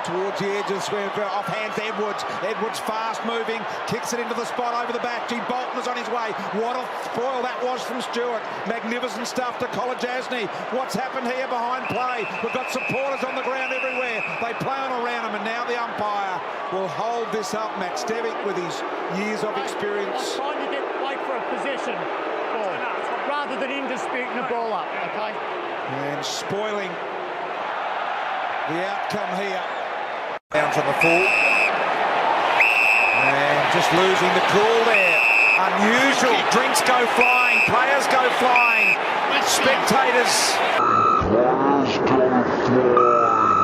towards the edge of the square, off hands Edwards. Edwards fast moving, kicks it into the spot over the back. G. Bolton is on his way. What a spoil that was from Stewart. Magnificent stuff to Kolajasny. What's happened here behind play? We've got supporters on the ground everywhere. They play on around him, and now the umpire will hold this up. Matt Stevic with his years of experience. I'm trying to get Blake for a possession ball rather than in disputing the ball up, okay? And spoiling the outcome here. Down from the full. And just losing the cool there. Unusual. Drinks go flying. Players go flying. Spectators.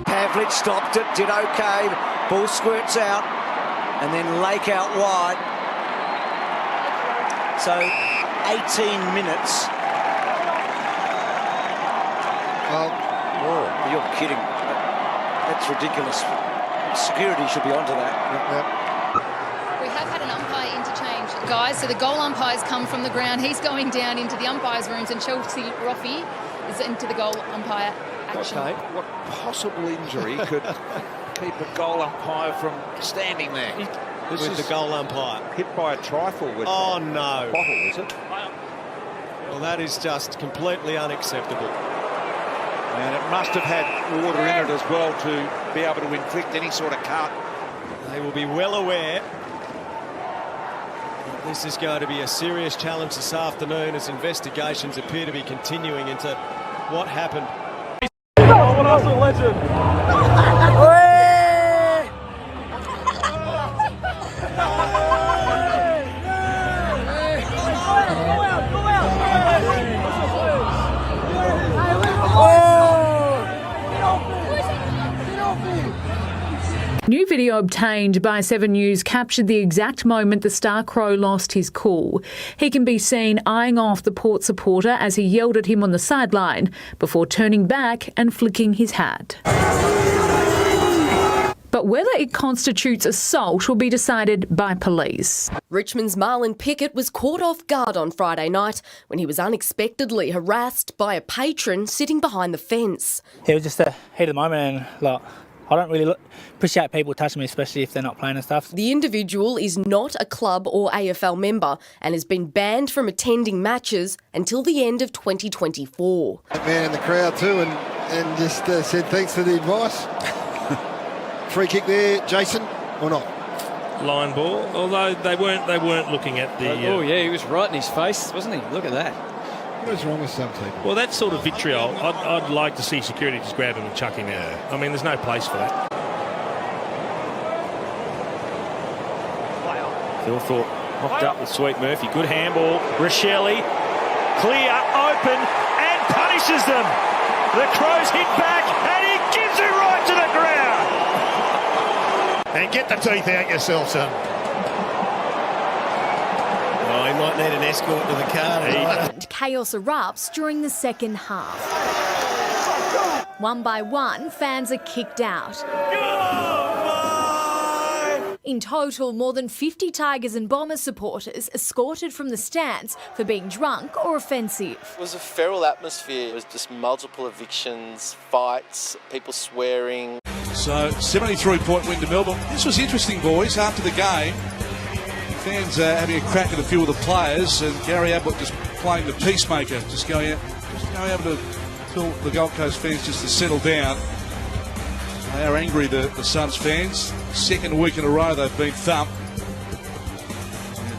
Pavlich stopped it, did okay. Ball squirts out. And then Lake out wide. So 18 minutes. Well, whoa, you're kidding. That's ridiculous. Security should be onto that. We have had an umpire interchange, guys. So the goal umpire's come from the ground. He's going down into the umpires' rooms, and Chelsea Roffey is into the goal umpire action. Okay, what possible injury could keep a goal umpire from standing there? This is the goal umpire. Hit by a trifle with oh, no. Bottle, is it? Well, that is just completely unacceptable. And it must have had water in it as well to be able to inflict any sort of cut. They will be well aware that this is going to be a serious challenge this afternoon as investigations appear to be continuing into what happened. Oh, what else a legend! New video obtained by 7 News captured the exact moment the Star Crow lost his cool. He can be seen eyeing off the Port supporter as he yelled at him on the sideline before turning back and flicking his hat. But whether it constitutes assault will be decided by police. Richmond's Marlon Pickett was caught off guard on Friday night when he was unexpectedly harassed by a patron sitting behind the fence. It was just a heat of the moment, and I don't really appreciate people touching me, especially if they're not playing and stuff. The individual is not a club or AFL member and has been banned from attending matches until the end of 2024. Man in the crowd too, and just said thanks for the advice. Free kick there, Jason, or not? Line ball, although they weren't looking at the... Oh yeah, he was right in his face, wasn't he? Look at that. What is wrong with some people? Well, that sort of vitriol, I'd like to see security just grab him and chuck him out. I mean, there's no place for that. Phil Thorpe hooked up with Sweet Murphy. Good handball. Rochelle, clear, open, and punishes them. The Crows hit back, and he gives it right to the ground. And get the teeth out yourself, son. Oh, he might need an escort to the car. Chaos erupts during the second half. One by one, fans are kicked out. In total, more than 50 Tigers and Bombers supporters escorted from the stands for being drunk or offensive. It was a feral atmosphere. It was just multiple evictions, fights, people swearing. So, 73-point win to Melbourne. This was interesting, boys, after the game. Fans having a crack at a few of the players, and Gary Ablett just playing the peacemaker, just going able to tell the Gold Coast fans just to settle down. They are angry, the Suns fans. Second week in a row they've been thumped.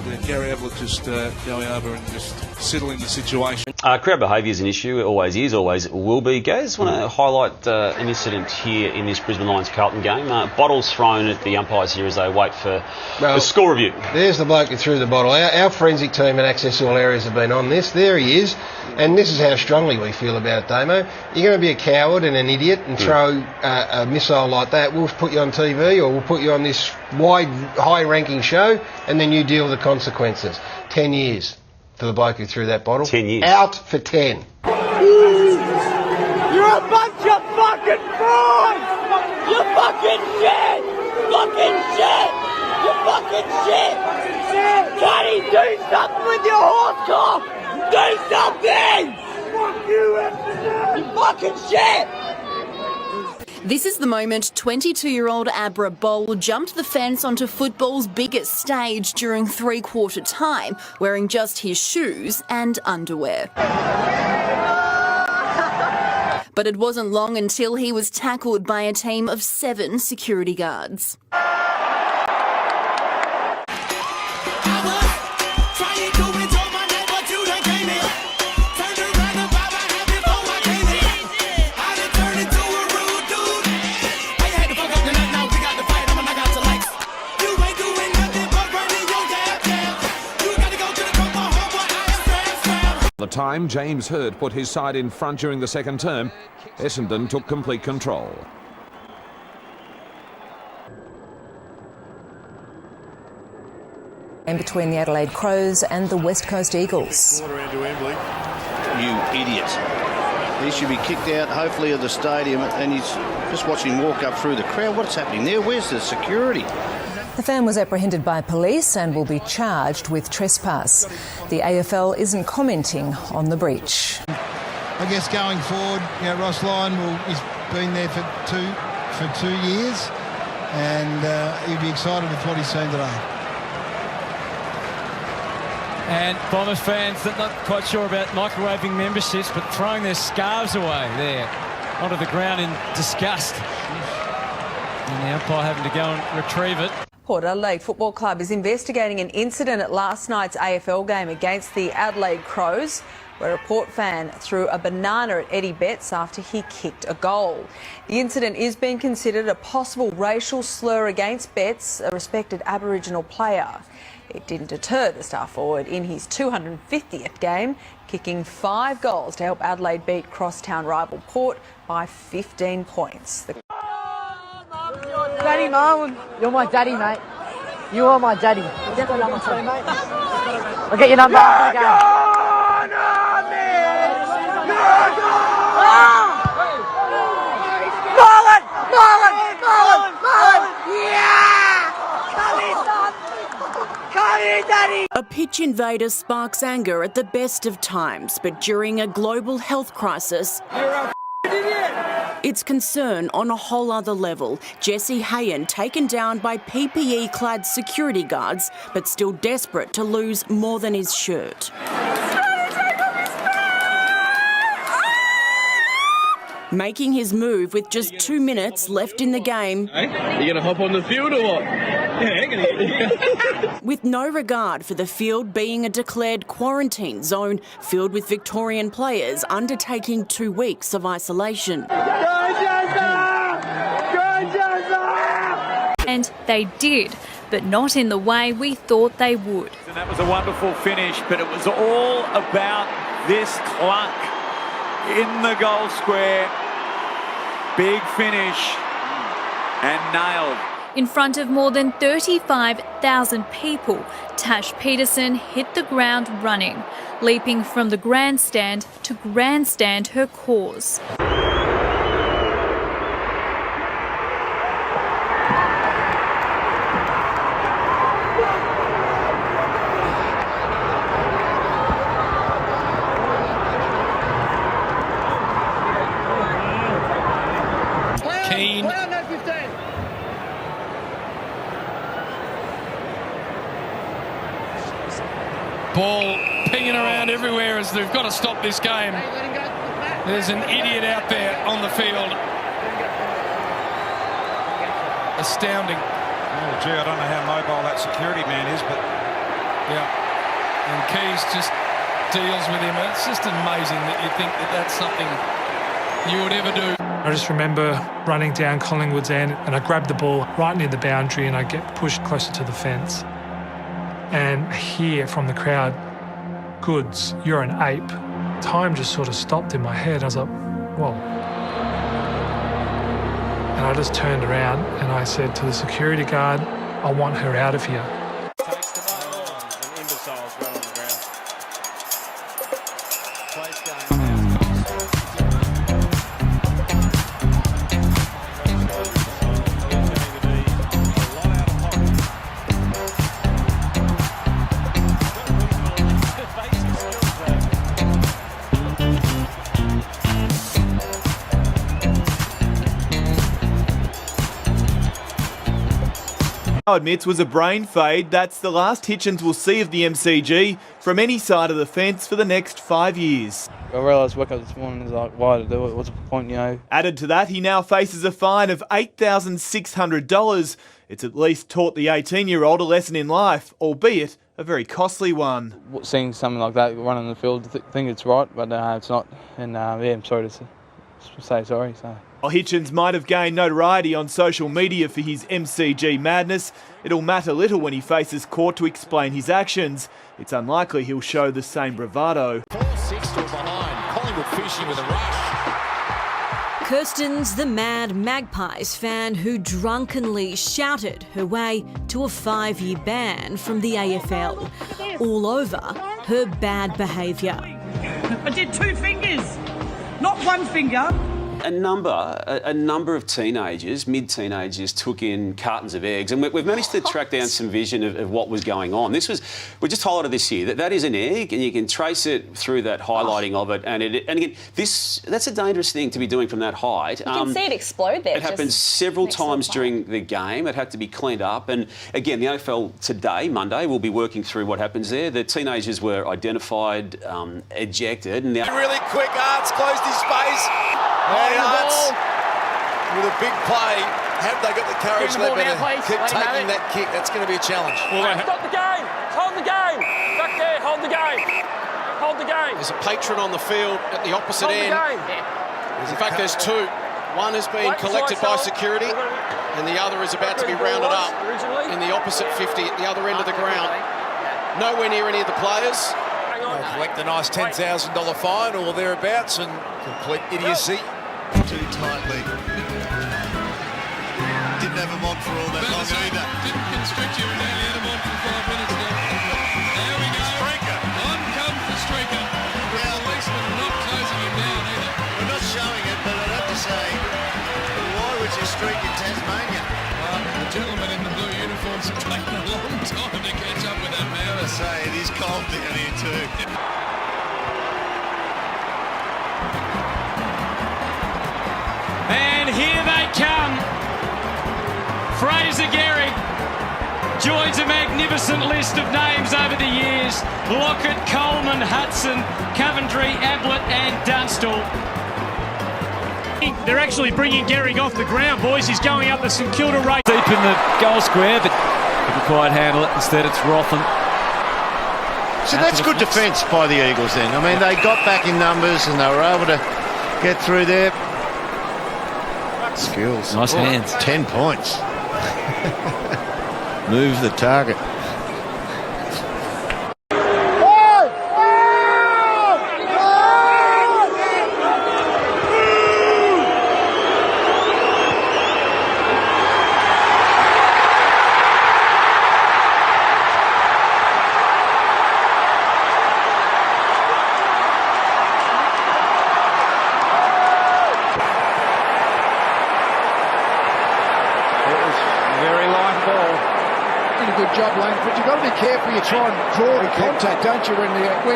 And Gary Ablett just going over and just settling the situation. Crowd behaviour is an issue. It always is, always will be. Gaz, I want to highlight an incident here in this Brisbane Lions-Carlton game. Bottles thrown at the umpires here as they wait for the score review. There's the bloke who threw the bottle. Our forensic team and Access All Areas have been on this. There he is. And this is how strongly we feel about it, Damo. You're going to be a coward and an idiot and throw a missile like that. We'll put you on TV or we'll put you on this wide, high-ranking show, and then you deal with the consequences. 10 years for the bloke who threw that bottle. 10 years. Out for 10. You're a bunch of fucking frauds! You fucking shit! Fucking shit! You fucking shit! Caddy, do something with your horse cock! Do something! Fuck you, Essendon! You fucking shit! This is the moment 22-year-old Abra Bowl jumped the fence onto football's biggest stage during three-quarter time, wearing just his shoes and underwear. But it wasn't long until he was tackled by a team of 7 security guards. The time James Hird put his side in front during the second term, Essendon took complete control. And between the Adelaide Crows and the West Coast Eagles. You idiot. He should be kicked out, hopefully, of the stadium, and he's just watching him walk up through the crowd. What's happening there? Where's the security? The fan was apprehended by police and will be charged with trespass. The AFL isn't commenting on the breach. I guess going forward, Ross Lyon he's been there for two years, and he'll be excited with what he's seen today. And Bombers fans that not quite sure about microwaving memberships, but throwing their scarves away there onto the ground in disgust. And the umpire having to go and retrieve it. Port Adelaide Football Club is investigating an incident at last night's AFL game against the Adelaide Crows, where a Port fan threw a banana at Eddie Betts after he kicked a goal. The incident is being considered a possible racial slur against Betts, a respected Aboriginal player. It didn't deter the star forward in his 250th game, kicking 5 goals to help Adelaide beat crosstown rival Port by 15 points. Daddy Marlon, you're my daddy, mate. You are my daddy. I'll get your number after the game. Yeah! Come here, daddy! A pitch invader sparks anger at the best of times, but during a global health crisis, it's concern on a whole other level. Jesse Hayen taken down by PPE-clad security guards, but still desperate to lose more than his shirt. Making his move with just 2 minutes left in the game. Hey, you gonna hop on the field or what? Yeah, with no regard for the field being a declared quarantine zone filled with Victorian players undertaking 2 weeks of isolation. And they did, but not in the way we thought they would. And that was a wonderful finish, but it was all about this clunk in the goal square. Big finish and nailed. In front of more than 35,000 people, Tash Peterson hit the ground running, leaping from the grandstand to grandstand her cause. Keen. Ball pinging around everywhere as they've got to stop this game. There's an idiot out there on the field. Astounding. Oh, gee, I don't know how mobile that security man is, but... Yeah. And Keys just deals with him. It's just amazing that you think that that's something you would ever do. I just remember running down Collingwood's end and I grabbed the ball right near the boundary and I get pushed closer to the fence. And hear from the crowd, "Goods, you're an ape." Time just sort of stopped in my head. I was like, whoa. And I just turned around and I said to the security guard, "I want her out of here." admits was a brain fade. That's the last Hitchens will see of the MCG from any side of the fence for the next 5 years. I realised wake up this morning and was like, why to do it? What's the point, you know? Added to that, he now faces a fine of $8,600. It's at least taught the 18-year-old a lesson in life, albeit a very costly one. Seeing something like that run on the field, think it's right, but it's not. And yeah, I'm sorry to say sorry. So. While Hitchens might have gained notoriety on social media for his MCG madness, it'll matter little when he faces court to explain his actions. It's unlikely he'll show the same bravado. 4-6 still behind. Collingwood finishing with a rush. Kirsten's the mad Magpies fan who drunkenly shouted her way to a 5-year ban from the AFL, all over her bad behaviour. I did 2 fingers, not 1 finger. A number of teenagers, mid-teenagers, took in cartons of eggs, and we've managed to track down some vision of what was going on. We just highlighted this here, that is an egg, and you can trace it through that highlighting of it, and again, that's a dangerous thing to be doing from that height. You can see it explode there. It happened several times during the game. It had to be cleaned up, and again, the AFL today, Monday, will be working through what happens there. The teenagers were identified, ejected, and now... Really quick, Arts closed his space. Hey, Arts, with a big play, have they got the courage? They better keep taking that kick. That's going to be a challenge. Stop the game! Hold the game! Back there, hold the game! Hold the game! There's a patron on the field at the opposite end. In fact, there's 2. One has been collected by security, and the other is about to be rounded up in the opposite 50 at the other end of the ground. Nowhere near any of the players. They'll collect a nice $10,000 fine or thereabouts, and complete idiocy. Too tightly. Didn't have him on for all that long either. Didn't constrict you and only had him on for 5 minutes now. There we go. Streaker. On comes the streaker. The policemen are not closing him down either. We're not showing it, but I'd have to say, why would you streak in Tasmania? The gentlemen in the blue uniforms have taken a long time to catch up with that man. I say, it is cold down here too. And here they come. Fraser Gehrig joins a magnificent list of names over the years. Lockett, Coleman, Hudson, Coventry, Ablett and Dunstall. They're actually bringing Gehrig off the ground, boys. He's going up the St Kilda race. Deep in the goal square, but couldn't quite handle it. Instead, it's Rotham. So that's good defence by the Eagles then. I mean, they got back in numbers and they were able to get through there. Skills. Nice hands. 10 points. Move the target. Good job, Lane, but you've got to be careful. You try and draw the contact, don't you, when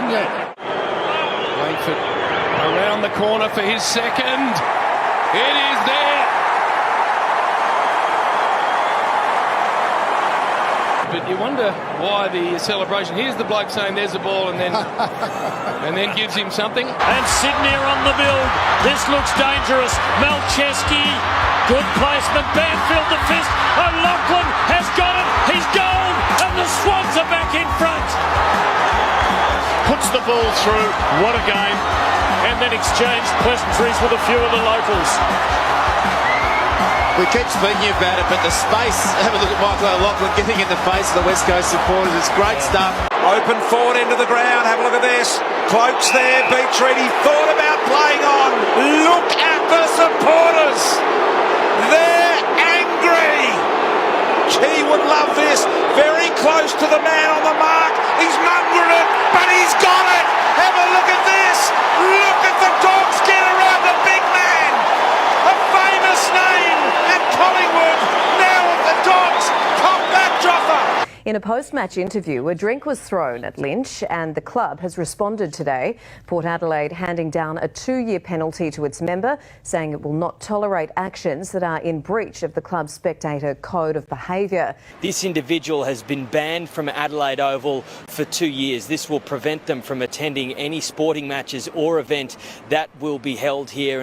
you... Langford around the corner for his second. It is there. But you wonder why the celebration. Here's the bloke saying there's the ball and then gives him something. And Sydney are on the build. This looks dangerous. Malcheski, good placement. Banfield the fist. O'Loughlin has got it. He's goal. And the Swans are back in front. Puts the ball through. What a game. And then exchanged pleasantries with a few of the locals. We keep speaking about it, but the space, have a look at Michael O'Loughlin getting in the face of the West Coast supporters. It's great stuff. Open forward into the ground. Have a look at this. Cloak's there. Beach ready. Thought about playing on. Look at the supporters. They're angry. He would love this. Very close to the man on the mark. He's mongreled it, but he's got it. Have a look at this. Look at the dogs get around the big man. A famous name at Collingwood. Now at the Dogs. Come back, Joffa. In a post-match interview, a drink was thrown at Lynch and the club has responded today. Port Adelaide handing down a 2-year penalty to its member, saying it will not tolerate actions that are in breach of the club's spectator code of behaviour. This individual has been banned from Adelaide Oval for 2 years. This will prevent them from attending any sporting matches or event that will be held here.